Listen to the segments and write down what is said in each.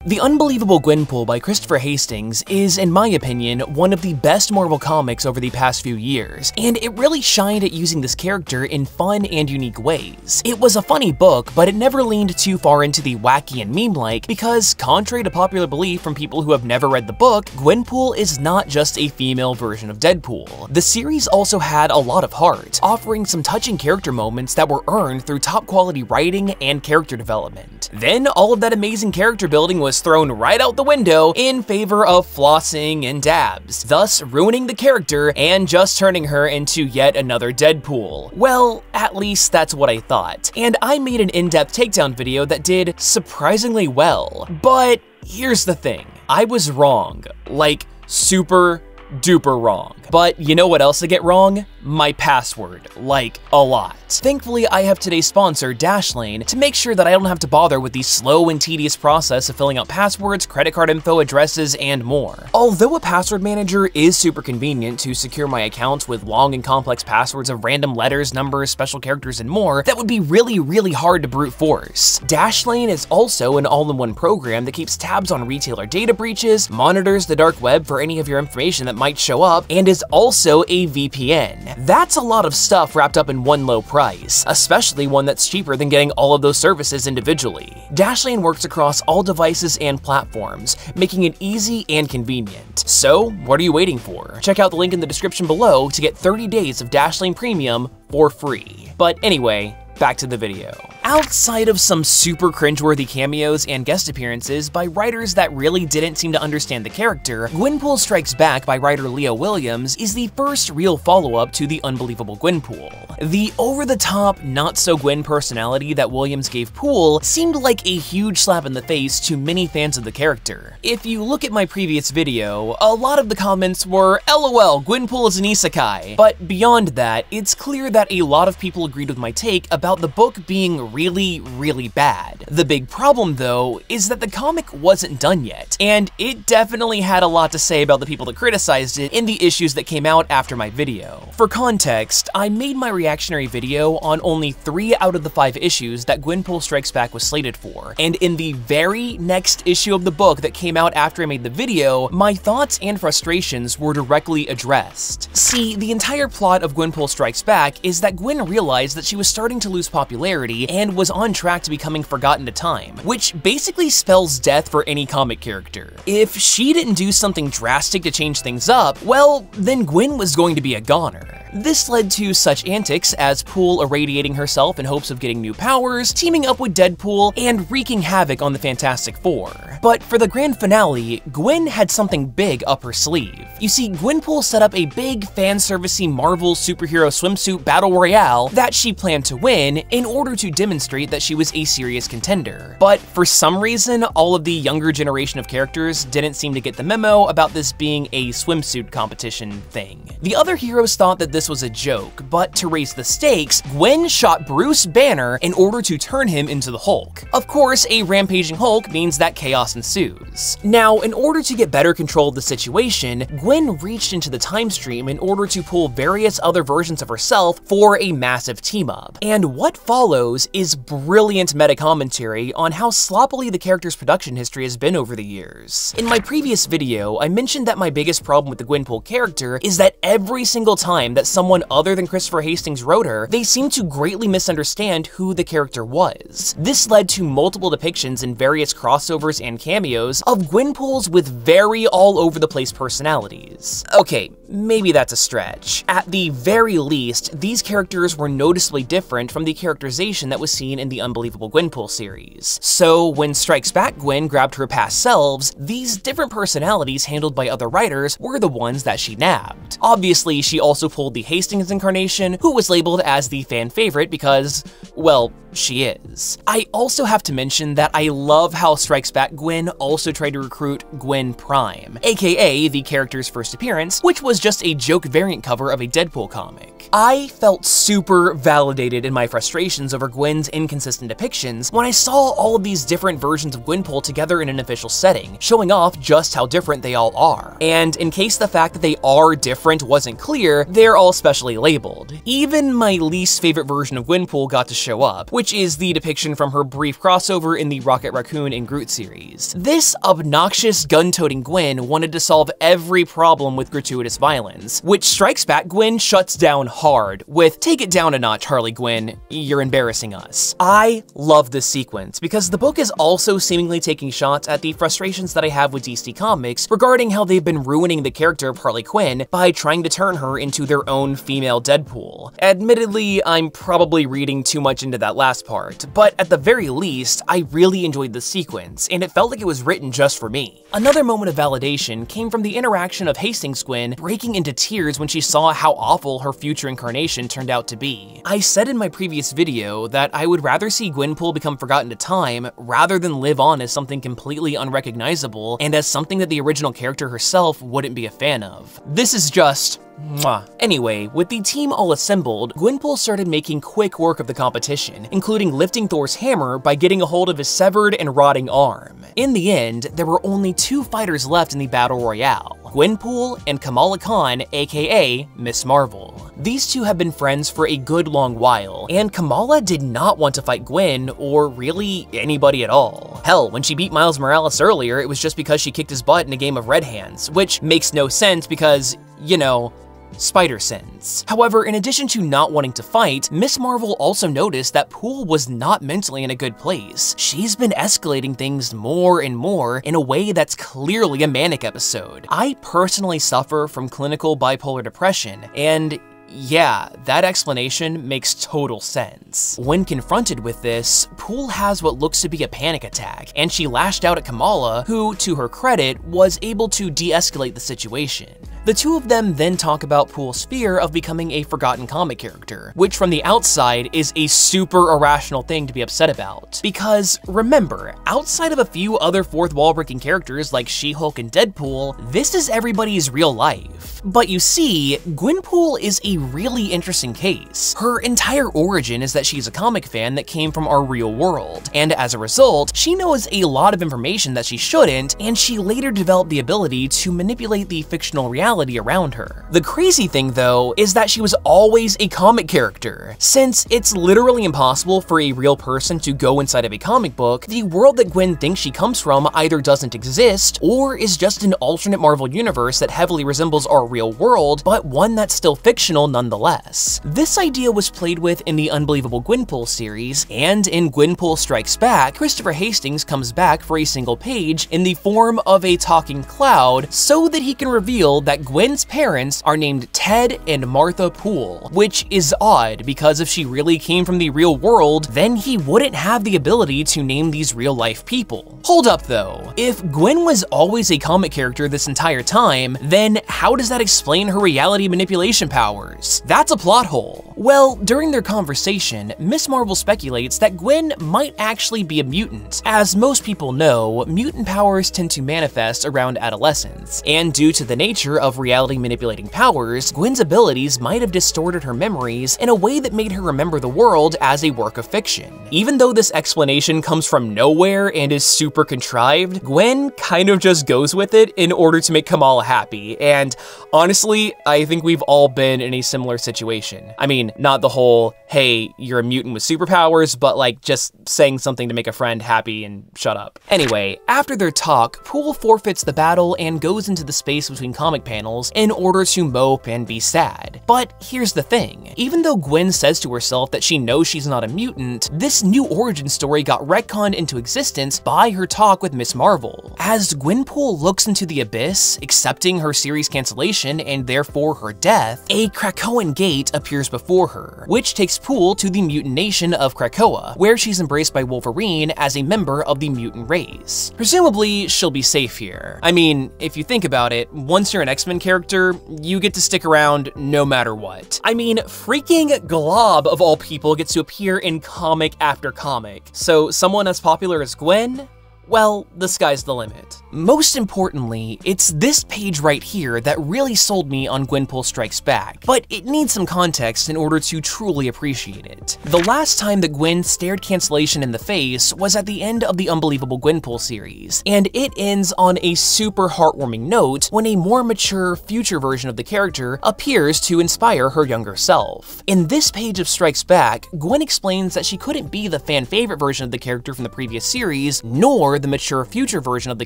The Unbelievable Gwenpool by Christopher Hastings is, in my opinion, one of the best Marvel comics over the past few years, and it really shined at using this character in fun and unique ways. It was a funny book, but it never leaned too far into the wacky and meme-like because, contrary to popular belief from people who have never read the book, Gwenpool is not just a female version of Deadpool. The series also had a lot of heart, offering some touching character moments that were earned through top-quality writing and character development. Then, all of that amazing character building was thrown right out the window in favor of flossing and dabs, thus ruining the character and just turning her into yet another Deadpool. Well, at least that's what I thought, and I made an in-depth takedown video that did surprisingly well. But here's the thing, I was wrong, like super duper wrong. But you know what else I get wrong? My password, like a lot. Thankfully, I have today's sponsor, Dashlane, to make sure that I don't have to bother with the slow and tedious process of filling out passwords, credit card info, addresses, and more. Although a password manager is super convenient to secure my accounts with long and complex passwords of random letters, numbers, special characters, and more, that would be really hard to brute force. Dashlane is also an all-in-one program that keeps tabs on retailer data breaches, monitors the dark web for any of your information that might show up, and is also a VPN. That's a lot of stuff wrapped up in one low price, especially one that's cheaper than getting all of those services individually. Dashlane works across all devices and platforms, making it easy and convenient. So, what are you waiting for? Check out the link in the description below to get 30 days of Dashlane Premium for free. But anyway, back to the video. Outside of some super cringeworthy cameos and guest appearances by writers that really didn't seem to understand the character, Gwenpool Strikes Back by writer Leo Williams is the first real follow-up to The Unbelievable Gwenpool. The over-the-top, not-so-Gwen personality that Williams gave Pool seemed like a huge slap in the face to many fans of the character. If you look at my previous video, a lot of the comments were, LOL, Gwenpool is an isekai. But beyond that, it's clear that a lot of people agreed with my take about the book being really bad. The big problem, though, is that the comic wasn't done yet, and it definitely had a lot to say about the people that criticized it in the issues that came out after my video. For context, I made my reactionary video on only 3 out of the 5 issues that Gwenpool Strikes Back was slated for, and in the very next issue of the book that came out after I made the video, my thoughts and frustrations were directly addressed. See, the entire plot of Gwenpool Strikes Back is that Gwen realized that she was starting to lose popularity and was on track to becoming forgotten to time, which basically spells death for any comic character. If she didn't do something drastic to change things up, well, then Gwen was going to be a goner. This led to such antics as Pool irradiating herself in hopes of getting new powers, teaming up with Deadpool, and wreaking havoc on the Fantastic Four. But for the grand finale, Gwen had something big up her sleeve. You see, Gwenpool set up a big fan-servicey Marvel superhero swimsuit battle royale that she planned to win in order to demonstrate that she was a serious contender. But for some reason, all of the younger generation of characters didn't seem to get the memo about this being a swimsuit competition thing. The other heroes thought that this was a joke, but to raise the stakes, Gwen shot Bruce Banner in order to turn him into the Hulk. Of course, a rampaging Hulk means that chaos ensues. Now, in order to get better control of the situation, Gwen reached into the time stream in order to pull various other versions of herself for a massive team-up. And what follows is brilliant meta-commentary on how sloppily the character's production history has been over the years. In my previous video, I mentioned that my biggest problem with the Gwenpool character is that every single time that someone other than Christopher Hastings wrote her, they seemed to greatly misunderstand who the character was. This led to multiple depictions in various crossovers and cameos of Gwenpools with very all-over-the-place personalities. Okay, maybe that's a stretch. At the very least, these characters were noticeably different from the characterization that was seen in the Unbelievable Gwenpool series. So when Strikes Back Gwen grabbed her past selves, these different personalities handled by other writers were the ones that she nabbed. Obviously, she also pulled the Hastings incarnation, who was labeled as the fan favorite because, well, she is. I also have to mention that I love how Strikes Back Gwen also tried to recruit Gwen Prime, aka the character's first appearance, which was just a joke variant cover of a Deadpool comic. I felt super validated in my frustrations over Gwen's inconsistent depictions when I saw all of these different versions of Gwenpool together in an official setting, showing off just how different they all are. And in case the fact that they are different wasn't clear, they're all specially labeled. Even my least favorite version of Gwenpool got to show up, which which is the depiction from her brief crossover in the Rocket Raccoon and Groot series. This obnoxious gun-toting Gwen wanted to solve every problem with gratuitous violence, which Strikes Back Gwen shuts down hard with "Take it down a notch, Harley Quinn, you're embarrassing us." I love this sequence because the book is also seemingly taking shots at the frustrations that I have with DC Comics regarding how they've been ruining the character of Harley Quinn by trying to turn her into their own female Deadpool. Admittedly, I'm probably reading too much into that last part, but at the very least, I really enjoyed the sequence, and it felt like it was written just for me. Another moment of validation came from the interaction of Hastings Gwen breaking into tears when she saw how awful her future incarnation turned out to be. I said in my previous video that I would rather see Gwenpool become forgotten to time rather than live on as something completely unrecognizable and as something that the original character herself wouldn't be a fan of. This is just mwah. Anyway, with the team all assembled, Gwenpool started making quick work of the competition, including lifting Thor's hammer by getting a hold of his severed and rotting arm. In the end, there were only 2 fighters left in the Battle Royale, Gwenpool and Kamala Khan, aka Miss Marvel. These two have been friends for a good long while, and Kamala did not want to fight Gwen, or really anybody at all. Hell, when she beat Miles Morales earlier, it was just because she kicked his butt in a game of Red Hands, which makes no sense because, you know, spider sense. However, in addition to not wanting to fight, Miss Marvel also noticed that Pool was not mentally in a good place. She's been escalating things more and more in a way that's clearly a manic episode. I personally suffer from clinical bipolar depression, and yeah, that explanation makes total sense. When confronted with this, Pool has what looks to be a panic attack, and she lashed out at Kamala, who, to her credit, was able to de-escalate the situation. The two of them then talk about Pool's fear of becoming a forgotten comic character, which from the outside is a super irrational thing to be upset about. Because, remember, outside of a few other fourth wall breaking characters like She-Hulk and Deadpool, this is everybody's real life. But you see, Gwenpool is a really interesting case. Her entire origin is that she's a comic fan that came from our real world, and as a result, she knows a lot of information that she shouldn't, and she later developed the ability to manipulate the fictional reality around her. The crazy thing, though, is that she was always a comic character. Since it's literally impossible for a real person to go inside of a comic book, the world that Gwen thinks she comes from either doesn't exist, or is just an alternate Marvel universe that heavily resembles our real world, but one that's still fictional nonetheless. This idea was played with in the Unbelievable Gwenpool series, and in Gwenpool Strikes Back, Christopher Hastings comes back for a single page in the form of a talking cloud so that he can reveal that Gwen's parents are named Ted and Martha Pool, which is odd because if she really came from the real world, then he wouldn't have the ability to name these real-life people. Hold up though, if Gwen was always a comic character this entire time, then how does that explain her reality manipulation powers? That's a plot hole. Well, during their conversation, Miss Marvel speculates that Gwen might actually be a mutant. As most people know, mutant powers tend to manifest around adolescence, and due to the nature of reality manipulating powers, Gwen's abilities might have distorted her memories in a way that made her remember the world as a work of fiction. Even though this explanation comes from nowhere and is super contrived, Gwen kind of just goes with it in order to make Kamala happy, and honestly, I think we've all been in a similar situation. I mean, not the whole, hey, you're a mutant with superpowers, but like just saying something to make a friend happy and shut up. Anyway, after their talk, Pool forfeits the battle and goes into the space between comic panels in order to mope and be sad. But here's the thing, even though Gwen says to herself that she knows she's not a mutant, this new origin story got retconned into existence by her talk with Miss Marvel. As Gwenpool looks into the abyss, accepting her series cancellation and therefore her death, a Krakoan gate appears before her, which takes Pool to the mutant nation of Krakoa, where she's embraced by Wolverine as a member of the mutant race. Presumably, she'll be safe here. I mean, if you think about it, once you're an X-Men character, you get to stick around no matter what. I mean, freaking Glob of all people gets to appear in comic after comic, so someone as popular as Gwen? Well, the sky's the limit. Most importantly, it's this page right here that really sold me on Gwenpool Strikes Back, but it needs some context in order to truly appreciate it. The last time that Gwen stared cancellation in the face was at the end of the Unbelievable Gwenpool series, and it ends on a super heartwarming note when a more mature, future version of the character appears to inspire her younger self. In this page of Strikes Back, Gwen explains that she couldn't be the fan-favorite version of the character from the previous series, nor the mature future version of the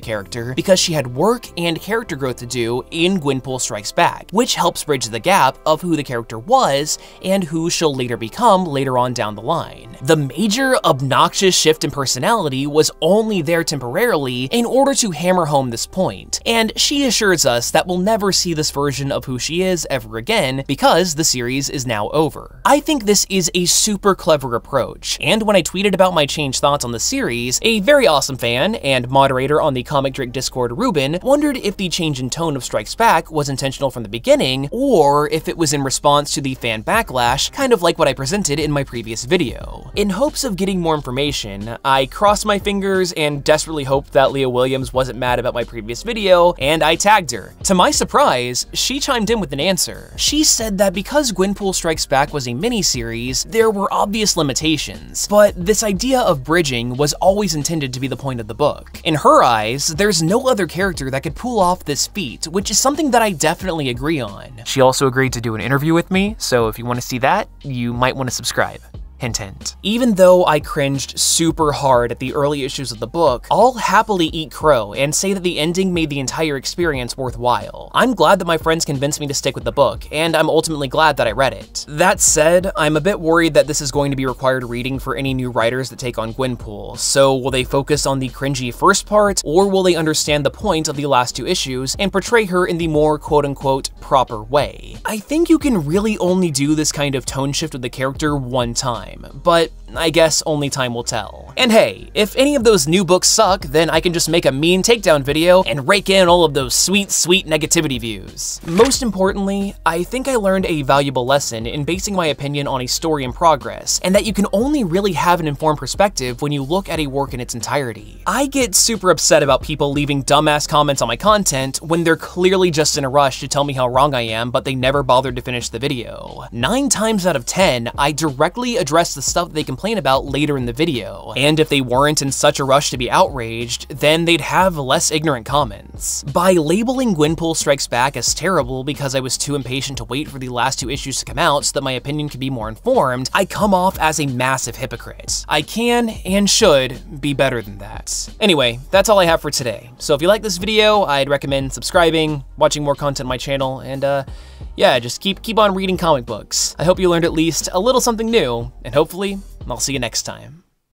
character, because she had work and character growth to do in Gwenpool Strikes Back, which helps bridge the gap of who the character was and who she'll later become later on down the line. The major, obnoxious shift in personality was only there temporarily in order to hammer home this point, and she assures us that we'll never see this version of who she is ever again because the series is now over. I think this is a super clever approach, and when I tweeted about my changed thoughts on the series, a very awesome fan and moderator on the Comic Drake Discord, Ruben, wondered if the change in tone of Strikes Back was intentional from the beginning, or if it was in response to the fan backlash, kind of like what I presented in my previous video. In hopes of getting more information, I crossed my fingers and desperately hoped that Leah Williams wasn't mad about my previous video, and I tagged her. To my surprise, she chimed in with an answer. She said that because Gwenpool Strikes Back was a miniseries, there were obvious limitations, but this idea of bridging was always intended to be the point of the book. In her eyes, there's no other character that could pull off this feat, which is something that I definitely agree on. She also agreed to do an interview with me, so if you want to see that, you might want to subscribe. Hint, hint. Even though I cringed super hard at the early issues of the book, I'll happily eat crow and say that the ending made the entire experience worthwhile. I'm glad that my friends convinced me to stick with the book, and I'm ultimately glad that I read it. That said, I'm a bit worried that this is going to be required reading for any new writers that take on Gwenpool, so will they focus on the cringy first part, or will they understand the point of the last two issues and portray her in the more quote-unquote proper way? I think you can really only do this kind of tone shift with the character one time, but I guess only time will tell. And hey, if any of those new books suck, then I can just make a mean takedown video and rake in all of those sweet, sweet negativity views. Most importantly, I think I learned a valuable lesson in basing my opinion on a story in progress, and that you can only really have an informed perspective when you look at a work in its entirety. I get super upset about people leaving dumbass comments on my content when they're clearly just in a rush to tell me how wrong I am, but they never bothered to finish the video. 9 times out of 10, I directly address the stuff that they complain about later in the video, and if they weren't in such a rush to be outraged, then they'd have less ignorant comments. By labeling Gwenpool Strikes Back as terrible because I was too impatient to wait for the last 2 issues to come out so that my opinion could be more informed, I come off as a massive hypocrite. I can and should be better than that. Anyway, that's all I have for today. So if you like this video, I'd recommend subscribing, watching more content on my channel, and yeah, just keep on reading comic books. I hope you learned at least a little something new, and hopefully, I'll see you next time.